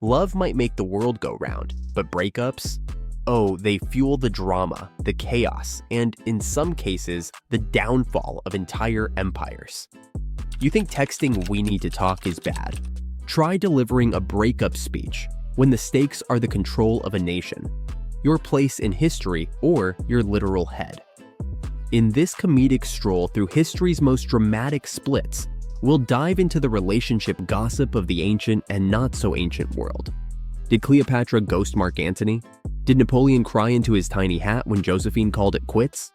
Love might make the world go round, but breakups? Oh, they fuel the drama, the chaos, and in some cases, the downfall of entire empires. You think texting "we need to talk" is bad? Try delivering a breakup speech when the stakes are the control of a nation, your place in history, or your literal head. In this comedic stroll through history's most dramatic splits, we'll dive into the relationship gossip of the ancient and not-so-ancient world. Did Cleopatra ghost Mark Antony? Did Napoleon cry into his tiny hat when Josephine called it quits?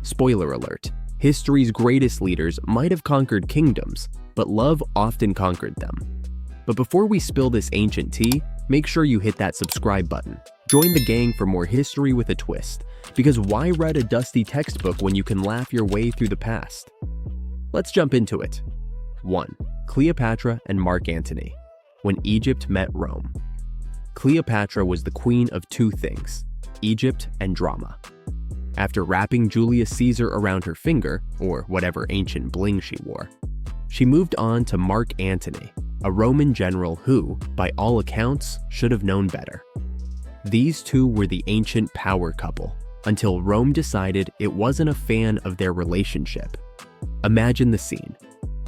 Spoiler alert, history's greatest leaders might have conquered kingdoms, but love often conquered them. But before we spill this ancient tea, make sure you hit that subscribe button. Join the gang for more history with a twist, because why read a dusty textbook when you can laugh your way through the past? Let's jump into it. 1. Cleopatra and Mark Antony. When Egypt met Rome. Cleopatra was the queen of two things, Egypt and drama. After wrapping Julius Caesar around her finger, or whatever ancient bling she wore, she moved on to Mark Antony, a Roman general who, by all accounts, should have known better. These two were the ancient power couple, until Rome decided it wasn't a fan of their relationship. Imagine the scene.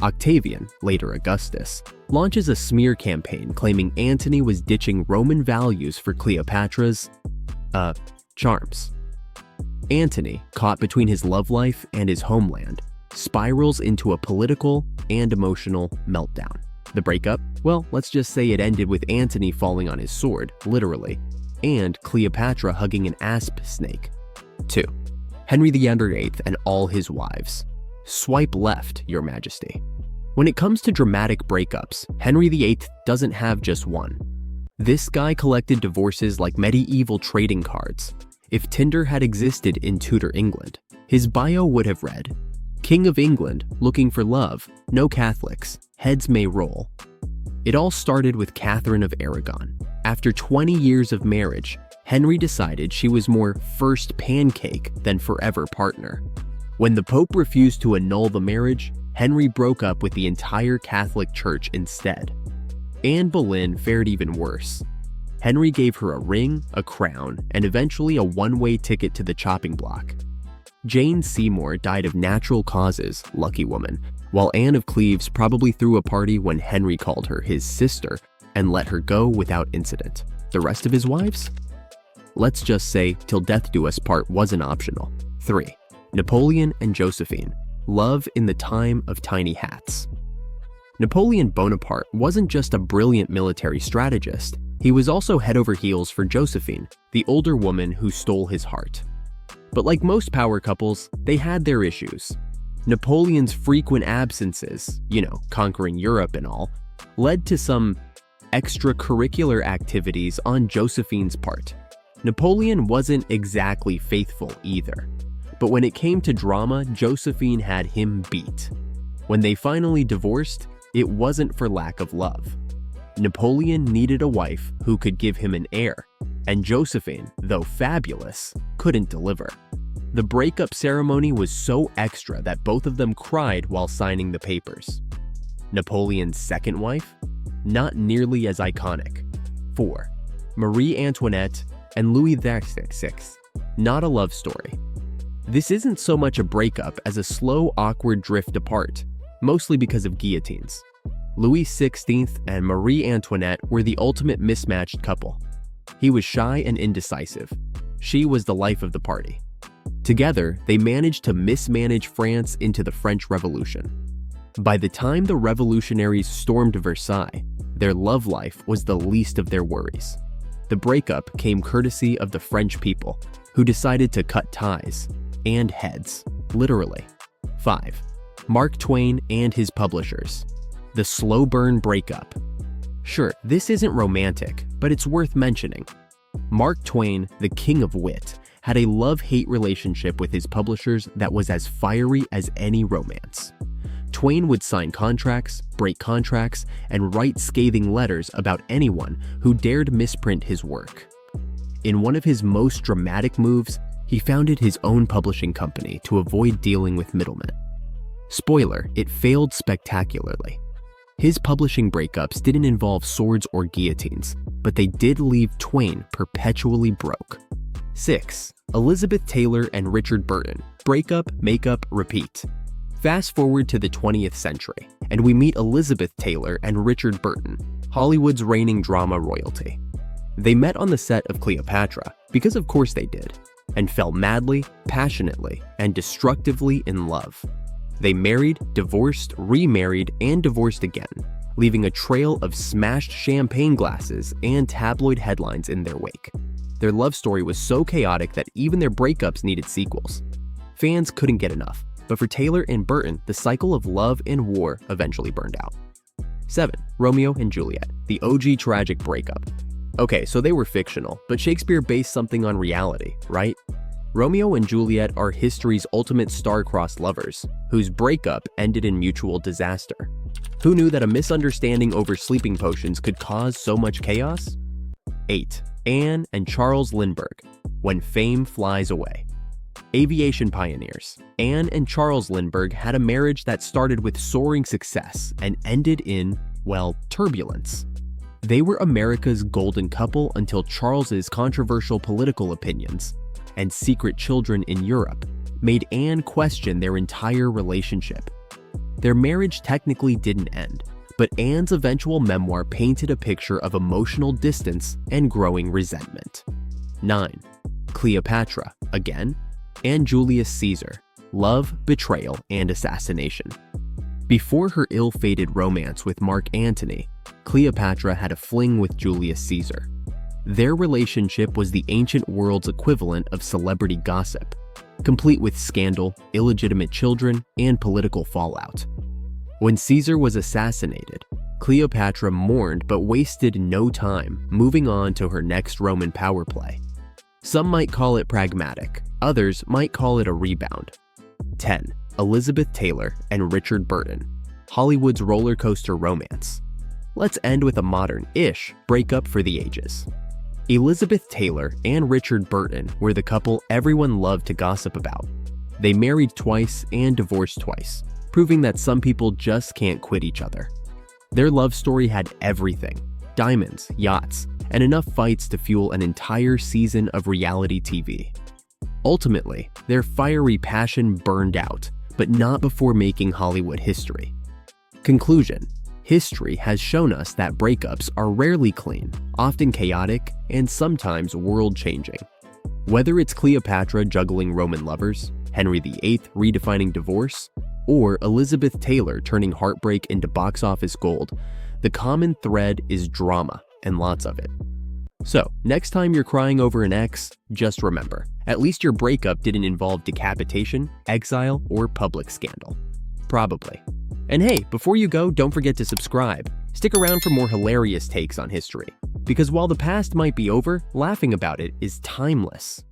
Octavian, later Augustus, launches a smear campaign claiming Antony was ditching Roman values for Cleopatra's, charms. Antony, caught between his love life and his homeland, spirals into a political and emotional meltdown. The breakup? Well, let's just say it ended with Antony falling on his sword, literally, and Cleopatra hugging an asp snake. 2. Henry VIII and all his wives. Swipe left, Your Majesty. When it comes to dramatic breakups, Henry VIII doesn't have just one. This guy collected divorces like medieval trading cards. If Tinder had existed in Tudor England, his bio would have read, King of England, looking for love, no Catholics, heads may roll. It all started with Catherine of Aragon. After 20 years of marriage, Henry decided she was more first pancake than forever partner. When the Pope refused to annul the marriage, Henry broke up with the entire Catholic Church instead. Anne Boleyn fared even worse. Henry gave her a ring, a crown, and eventually a one-way ticket to the chopping block. Jane Seymour died of natural causes, lucky woman, while Anne of Cleves probably threw a party when Henry called her his sister and let her go without incident. The rest of his wives? Let's just say till death do us part wasn't optional. 3. Napoleon and Josephine. Love in the time of tiny hats. Napoleon Bonaparte wasn't just a brilliant military strategist, he was also head over heels for Josephine, the older woman who stole his heart. But like most power couples, they had their issues. Napoleon's frequent absences, conquering Europe and all, led to some extracurricular activities on Josephine's part. Napoleon wasn't exactly faithful either. But when it came to drama, Josephine had him beat. When they finally divorced, it wasn't for lack of love. Napoleon needed a wife who could give him an heir, and Josephine, though fabulous, couldn't deliver. The breakup ceremony was so extra that both of them cried while signing the papers. Napoleon's second wife? Not nearly as iconic. 4. Marie Antoinette and Louis XVI. Not a love story. This isn't so much a breakup as a slow, awkward drift apart, mostly because of guillotines. Louis XVI and Marie Antoinette were the ultimate mismatched couple. He was shy and indecisive. She was the life of the party. Together, they managed to mismanage France into the French Revolution. By the time the revolutionaries stormed Versailles, their love life was the least of their worries. The breakup came courtesy of the French people, who decided to cut ties. And heads, literally. 5. Mark Twain and his publishers. The slow burn breakup. Sure, this isn't romantic, but it's worth mentioning. Mark Twain, the king of wit, had a love-hate relationship with his publishers that was as fiery as any romance. Twain would sign contracts, break contracts, and write scathing letters about anyone who dared misprint his work. In one of his most dramatic moves, he founded his own publishing company to avoid dealing with middlemen. Spoiler, it failed spectacularly. His publishing breakups didn't involve swords or guillotines, but they did leave Twain perpetually broke. 6. Elizabeth Taylor and Richard Burton. Breakup, makeup, repeat. Fast forward to the 20th century, and we meet Elizabeth Taylor and Richard Burton, Hollywood's reigning drama royalty. They met on the set of Cleopatra, because of course they did, and fell madly, passionately, and destructively in love. They married, divorced, remarried, and divorced again, leaving a trail of smashed champagne glasses and tabloid headlines in their wake. Their love story was so chaotic that even their breakups needed sequels. Fans couldn't get enough, but for Taylor and Burton, the cycle of love and war eventually burned out. 7. Romeo and Juliet, the OG tragic breakup. Okay, so they were fictional, but Shakespeare based something on reality, right? Romeo and Juliet are history's ultimate star-crossed lovers, whose breakup ended in mutual disaster. Who knew that a misunderstanding over sleeping potions could cause so much chaos? 8. Anne and Charles Lindbergh, When Fame Flies Away. Aviation pioneers, Anne and Charles Lindbergh had a marriage that started with soaring success and ended in, well, turbulence. They were America's golden couple until Charles's controversial political opinions and secret children in Europe made Anne question their entire relationship. Their marriage technically didn't end, but Anne's eventual memoir painted a picture of emotional distance and growing resentment. 9. Cleopatra, again, and Julius Caesar, love, betrayal, and assassination. Before her ill-fated romance with Mark Antony, Cleopatra had a fling with Julius Caesar. Their relationship was the ancient world's equivalent of celebrity gossip, complete with scandal, illegitimate children, and political fallout. When Caesar was assassinated, Cleopatra mourned but wasted no time moving on to her next Roman power play. Some might call it pragmatic, others might call it a rebound. 10. Elizabeth Taylor and Richard Burton, Hollywood's roller coaster romance. Let's end with a modern-ish breakup for the ages. Elizabeth Taylor and Richard Burton were the couple everyone loved to gossip about. They married twice and divorced twice, proving that some people just can't quit each other. Their love story had everything: diamonds, yachts, and enough fights to fuel an entire season of reality TV. Ultimately, their fiery passion burned out, but not before making Hollywood history. Conclusion: history has shown us that breakups are rarely clean, often chaotic, and sometimes world-changing. Whether it's Cleopatra juggling Roman lovers, Henry VIII redefining divorce, or Elizabeth Taylor turning heartbreak into box office gold, the common thread is drama, and lots of it. So, next time you're crying over an ex, just remember, at least your breakup didn't involve decapitation, exile, or public scandal. Probably. And hey, before you go, don't forget to subscribe. Stick around for more hilarious takes on history. Because while the past might be over, laughing about it is timeless.